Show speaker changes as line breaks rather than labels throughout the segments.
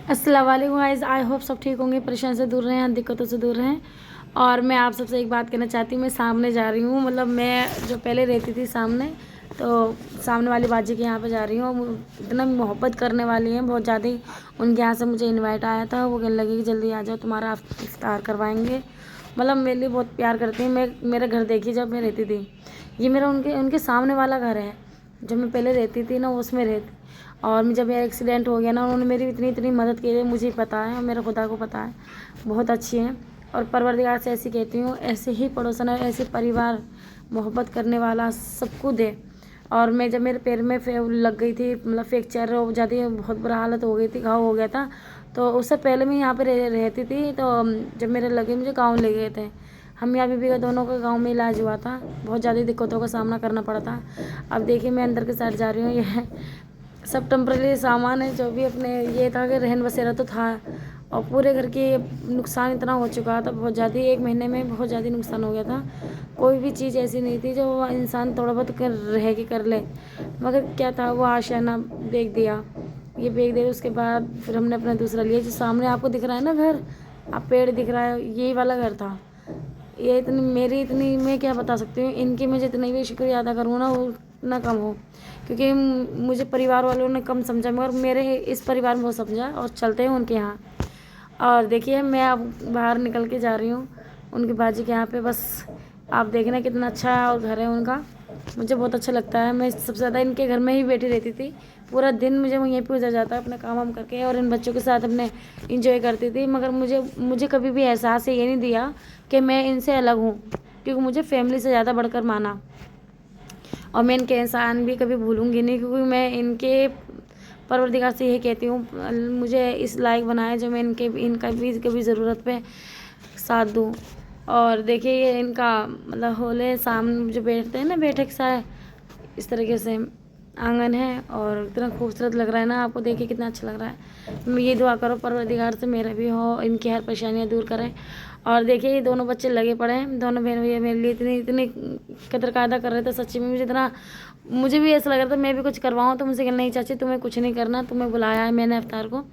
अस्सलाम वालेकुम guys, I hope सब ठीक होंगे, परेशान से दूर रहें, दिक्कतों से दूर रहें। और मैं आप सबसे एक बात कहना चाहती हूँ। मैं सामने जा रही हूँ, मतलब मैं जो पहले रहती थी सामने, तो सामने वाली बाजी के यहाँ पे जा रही हूँ। इतना मोहब्बत करने वाली हैं बहुत ज़्यादा ही। उनके यहाँ से मुझे इनवाइट आया था, वो कहने लगी कि जल्दी आ जाओ, तुम्हारा इफ्तार करवाएंगे। मतलब मेरे लिए बहुत प्यार करती हैं। मेरा घर देखिए, जब मैं रहती थी, ये मेरा उनके उनके सामने वाला घर है। जब मैं पहले रहती थी ना, उसमें रहती। और जब मेरा एक्सीडेंट हो गया ना, उन्होंने मेरी इतनी इतनी मदद की है, मुझे पता है और मेरे खुदा को पता है। बहुत अच्छी हैं। और परवरदिगार से ऐसी कहती हूँ, ऐसे ही पड़ोसन और ऐसे परिवार मोहब्बत करने वाला सबको दे। और मैं जब मेरे पैर में लग गई थी, मतलब फ्रैक्चर हो जाती, बहुत बुरा हालत हो गई थी, घाव हो गया था। तो उससे पहले मैं यहाँ पे रहती थी। तो जब मेरे लगे, मुझे गाँव ले गए थे। हम या बीबी का दोनों का गाँव में इलाज हुआ था। बहुत ज़्यादा दिक्कतों का सामना करना पड़ा था। अब देखिए, मैं अंदर के साइड जा रही हूँ। यह सब टेम्परेरी सामान है, जो भी अपने ये था कि रहन बसेरा तो था। और पूरे घर की नुकसान इतना हो चुका था, बहुत ज़्यादा, 1 महीने में बहुत ज़्यादा नुकसान हो गया था। कोई भी चीज़ ऐसी नहीं थी जो इंसान थोड़ा बहुत रह के कर ले। मगर क्या था, वो आशियाना बेच दिया। ये बेच दिया, उसके बाद फिर हमने अपना दूसरा लिया। जो सामने आपको दिख रहा है ना घर, आप पेड़ दिख रहा है, यही वाला घर था। ये इतनी मेरी इतनी, मैं क्या बता सकती हूँ, इनकी मुझे इतना भी शुक्रिया अदा करूँ ना, वो उतना कम हो। क्योंकि मुझे परिवार वालों ने कम समझा, मगर मेरे इस परिवार में बहुत समझा और चलते हैं उनके यहाँ। और देखिए, मैं अब बाहर निकल के जा रही हूँ उनकी बाजी के यहाँ पे। बस आप देखना कितना अच्छा और घर है उनका, मुझे बहुत अच्छा लगता है। मैं सबसे ज़्यादा इनके घर में ही बैठी रहती थी। पूरा दिन मुझे वहीं पे गुजर जाता है अपना काम वाम करके, और इन बच्चों के साथ अपने इंजॉय करती थी। मगर मुझे कभी भी एहसास ये नहीं दिया कि मैं इनसे अलग हूँ, क्योंकि मुझे फैमिली से ज़्यादा बढ़कर माना। और मैं इनके एहसान भी कभी भूलूंगी नहीं, क्योंकि मैं इनके परवरदिगार से यही कहती हूँ, मुझे इस लायक बनाया जो मैं इनका भी कभी ज़रूरत पे साथ दूँ। और देखिए, ये इनका मतलब होले सामने जो बैठते हैं ना, बैठक सा है, इस तरीके से आंगन है। और इतना खूबसूरत लग रहा है ना, आपको देखिए कितना अच्छा लग रहा है। मैं ये दुआ करो परवरदिगार से मेरा भी हो, इनकी हर परेशानियाँ दूर करें। और देखिए, ये दोनों बच्चे लगे पड़े हैं, दोनों बहन भैया मेरे लिए इतनी इतनी कदर कायदा कर रहे थे। सच्ची में मुझे भी ऐसा लग रहा था मैं भी कुछ करवाऊँ। तो मुझसे कहना, नहीं चाची तुम्हें कुछ नहीं करना, तुम्हें बुलाया है मैंने अफ्तार को,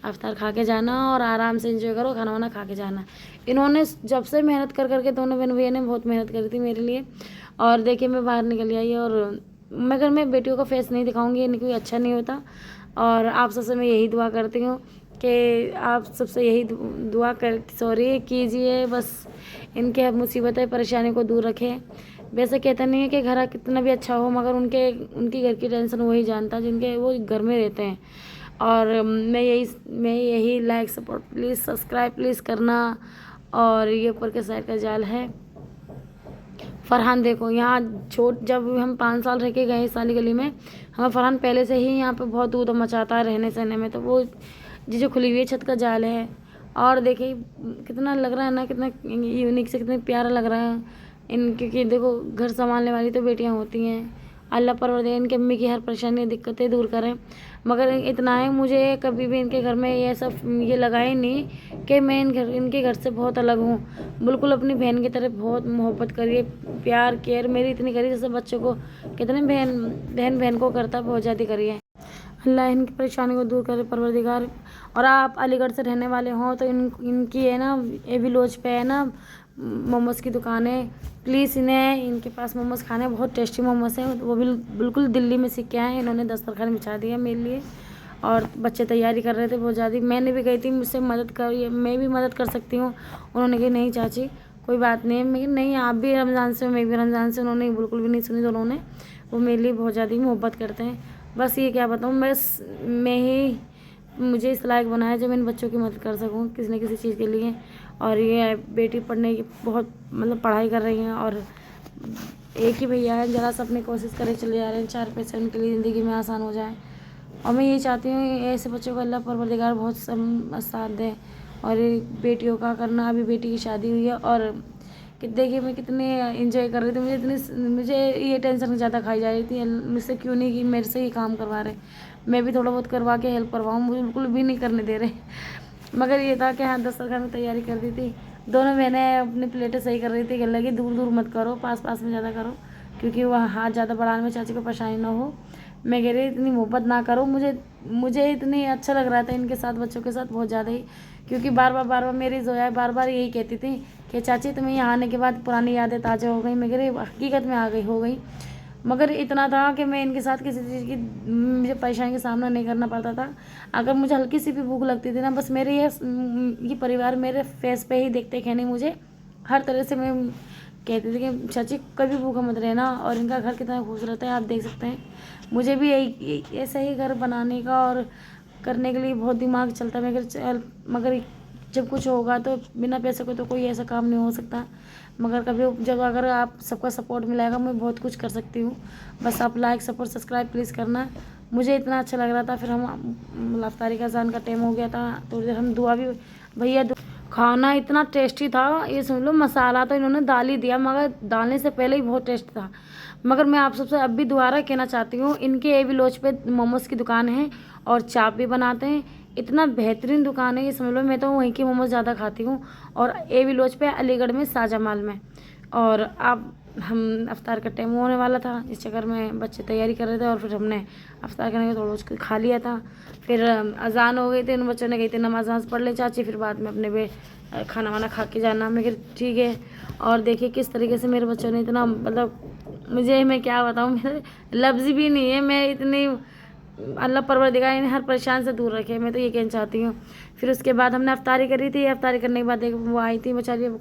अफ्तार खा के जाना और आराम से एंजॉय करो, खाना वाना खा के जाना। इन्होंने जब से मेहनत कर करके, दोनों बहन भैया ने बहुत मेहनत करी थी मेरे लिए। और देखिए, मैं बाहर निकल आई, और मगर मैं बेटियों का फेस नहीं दिखाऊंगी, इनकी कोई अच्छा नहीं होता। और आप सबसे मैं यही दुआ करती हूँ कि आप सबसे यही दुआ कर सॉरी कीजिए, बस इनके मुसीबतें परेशानी को दूर रखें। वैसे कहते नहीं है कि घर कितना भी अच्छा हो, मगर उनकी घर की टेंशन वही जानता जिनके वो घर में रहते हैं। और मैं यही like support please subscribe please करना। और ये ऊपर के साइड का जाल है फरहान, देखो यहाँ जब हम 5 साल रह के गए इस वाली गली में, हमें फरहान पहले से ही यहाँ पे बहुत ऊधम मचाता है रहने सहने में। तो वो जो खुली हुई छत का जाल है। और देखिए कितना लग रहा है ना, कितना यूनिक से, कितना प्यारा लग रहा है क्योंकि देखो, घर संभालने वाली तो बेटियाँ होती हैं। अल्लाह परवरदिगार इनकी अम्मी की हर परेशानी दिक्कतें दूर करें। मगर इतना है, मुझे कभी भी इनके घर में ये सब ये लगा ही नहीं कि मैं इनके घर से बहुत अलग हूँ। बिल्कुल अपनी बहन की तरह बहुत मोहब्बत करिए, प्यार केयर मेरी इतनी करिए जैसे बच्चों को कितने बहन को करता, बहुत ज़्यादा करिए। अल्लाह इनकी परेशानी को दूर करे परवरदिगार। और आप अलीगढ़ से रहने वाले हों तो इनकी है ना, एवी लॉज पे है ना मोमोज़ की दुकान है। प्लीज़ इनके पास मोमोज़ खाने, बहुत टेस्टी मोमोज़ हैं। वो भी बिल्कुल दिल्ली में सीख के आए हैं। इन्होंने दस्तरखान बिछा दिया मेरे लिए, और बच्चे तैयारी कर रहे थे बहुत ज़्यादा। मैंने भी गई थी, मुझसे मदद कर, मैं भी मदद कर सकती हूँ। उन्होंने कहा नहीं चाची कोई बात नहीं। नहीं, आप भी रमज़ान से, मैं भी रमज़ान से। उन्होंने बिल्कुल भी नहीं सुनी दोनों ने। वो मेरे लिए बहुत ज़्यादा मोहब्बत करते हैं। बस ये क्या बताऊँ, बस मुझे इस लायक बनाया जब इन बच्चों की मदद कर सकूँ किसी न किसी चीज़ के लिए। और ये बेटी पढ़ने की बहुत मतलब पढ़ाई कर रही हैं, और एक ही भैया है, ज़रा सा अपनी कोशिश करे चले जा रहे हैं, 4 पैसे उनके लिए ज़िंदगी में आसान हो जाए। और मैं ये चाहती हूँ ऐसे बच्चों को अल्लाह परवरदिगार बहुत साथ दे। और बेटियों का करना, अभी बेटी की शादी हुई है, और देखिए मैं कितने इंजॉय कर रही थी। मुझे ये टेंशन ज़्यादा खाई जा रही थी, मुझसे क्यों नहीं कि मेरे से ही काम करवा रहे, मैं भी थोड़ा बहुत करवा के हेल्प करवाऊँ, मुझे बिल्कुल भी नहीं करने दे रहे। मगर ये था कि हाँ, दस्तरखान में तैयारी कर दी थी। दोनों बहनें अपनी प्लेटें सही कर रही थी, कहने लगी दूर दूर मत करो, पास पास में ज़्यादा करो, क्योंकि वह हाथ ज़्यादा बढ़ाने में चाची को परेशानी ना हो। मैं कह रही इतनी मोहब्बत ना करो, मुझे मुझे इतनी अच्छा लग रहा था इनके साथ, बच्चों के साथ बहुत ज़्यादा ही, क्योंकि बार बार मेरी जोया बार बार यही कहती थी कि चाची तुम्हें यहाँ आने के बाद पुरानी यादें ताज़ा हो गई। मगर हकीकत में आ गई हो गई। मगर इतना था कि मैं इनके साथ किसी चीज़ की मुझे परेशानी का सामना नहीं करना पड़ता था। अगर मुझे हल्की सी भी भूख लगती थी ना, बस मेरे ये परिवार मेरे फेस पे ही देखते कि नहीं, मुझे हर तरह से मैं कहती थी कि चाची कभी भूखा मत रहना। और इनका घर कितना खूबसूरत है, आप देख सकते हैं। मुझे भी ऐसा ही घर बनाने का और करने के लिए बहुत दिमाग चलता है। मगर जब कुछ होगा तो बिना पैसे को तो कोई ऐसा काम नहीं हो सकता। मगर कभी जब अगर आप सबका सपोर्ट मिलेगा, मैं बहुत कुछ कर सकती हूँ। बस आप लाइक सपोर्ट सब्सक्राइब प्लीज़ करना। मुझे इतना अच्छा लग रहा था। फिर हम अफ्तारी का अज़ान का टाइम हो गया था, थोड़ी देर हम दुआ भी, भैया खाना इतना टेस्टी था, ये सुन लो, मसाला तो इन्होंने डाल ही दिया, मगर डालने से पहले ही बहुत टेस्ट था। मगर मैं आप सबसे अब भी दोबारा कहना चाहती हूँ, इनके एवी लॉज पे मोमोज़ की दुकान है और चाप भी बनाते हैं। इतना बेहतरीन दुकान है, ये समझ लो, मैं तो वहीं की मोमोज़ ज़्यादा खाती हूँ। और एवी लॉज पे अलीगढ़ में शाहजमाल में। और अब हम अफ्तार का टाइम होने वाला था, इस चक्कर में बच्चे तैयारी कर रहे थे और फिर हमने अफ्तार करने का थोड़ा खा लिया था। फिर अजान हो गई थी, उन बच्चों ने कही थी नमाज वमाज पढ़ ले चाची, फिर बाद में अपने खाना वाना खा के जाना। मैं ठीक है। और देखिए किस तरीके से मेरे बच्चों ने इतना, मतलब मुझे, मैं क्या बताऊँ, मेरे लफ्ज़ भी नहीं है। मैं इतनी, अल्लाह परवरदिगार इन्हें हर परेशान से दूर रखे, मैं तो ये कहना चाहती हूँ। फिर उसके बाद हमने अफ्तारी करी थी। अफ्तारी करने के बाद एक वो आई थी बेचारी,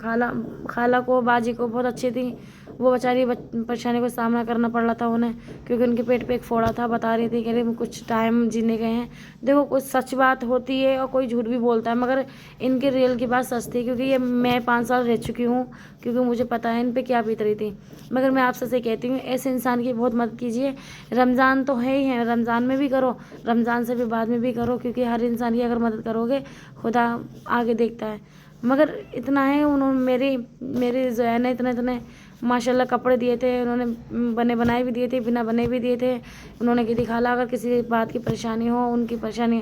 खाला को, बाजी को बहुत अच्छी थी वो बेचारी, परेशानी को सामना करना पड़ रहा था उन्हें, क्योंकि उनके पेट पे एक फोड़ा था। बता रही थी कि कुछ टाइम जीने गए हैं। देखो कुछ सच बात होती है और कोई झूठ भी बोलता है, मगर इनके रियल की बात सच थी, क्योंकि ये मैं 5 साल रह चुकी हूँ, क्योंकि मुझे पता है इन पे क्या बीत रही थी। मगर मैं आपसे से कहती हूँ, ऐसे इंसान की बहुत मदद कीजिए। रमज़ान तो है ही है, रमज़ान में भी करो, रमज़ान से भी बाद में भी करो, क्योंकि हर इंसान की अगर मदद करोगे खुदा आगे देखता है। मगर इतना है, उन्होंने मेरी जोया ने इतने माशाल्लाह कपड़े दिए थे, उन्होंने बने बनाए भी दिए थे, बिना बने भी दिए थे। उन्होंने की दिखाला, अगर किसी बात की परेशानी हो, उनकी परेशानी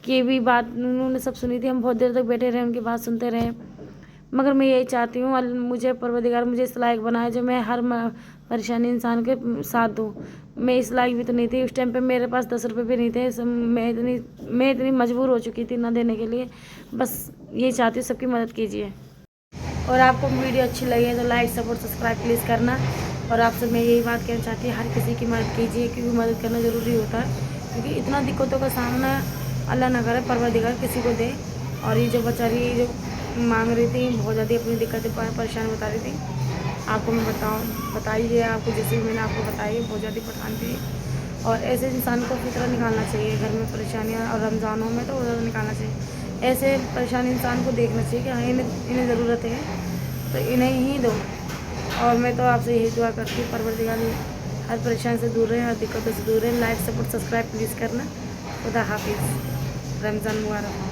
की भी बात उन्होंने सब सुनी थी। हम बहुत देर तक बैठे रहे, उनकी बात सुनते रहे। मगर मैं यही चाहती हूँ, मुझे परवरदिगार मुझे इस लायक बनाए जो मैं हर परेशानी इंसान के साथ दूँ। मैं इस लायक भी तो नहीं थी, उस टाइम पे मेरे पास 10 रुपये भी नहीं थे। मैं इतनी मजबूर हो चुकी थी ना देने के लिए। बस यही चाहती हूँ, सबकी मदद कीजिए। और आपको वीडियो अच्छी लगे तो लाइक सपोर्ट सब्सक्राइब प्लीज़ करना। और आपसे मैं यही बात कहना चाहती हूँ, हर किसी की मदद कीजिए, क्योंकि मदद करना ज़रूरी होता है। क्योंकि इतना दिक्कतों का सामना अल्लाह ना करे, परवरदिगार किसी को दे। और ये जो बेचारी जो मांग रही थी, बहुत ज़्यादा अपनी दिक्कतें परेशान बता रही थी, आपको मैं बताइए, आपको जैसे भी मैंने आपको बताई, बहुत ज़्यादा परेशान थी। और ऐसे इंसान को फिक्र निकालना चाहिए घर में परेशानियाँ, और रमज़ानों में तो ज़्यादा निकालना चाहिए। ऐसे परेशान इंसान को देखना चाहिए कि हाँ इन्हें ज़रूरत है तो इन्हें ही दो। और मैं तो आपसे यही दुआ करती हूँ, परवरदिगार हर परेशान से दूर रहे, हर दिक्कतों से दूर रहे। लाइक सपोर्ट सब्सक्राइब प्लीज़ करना। खुदा हाफिज़। रमज़ान मुबारक।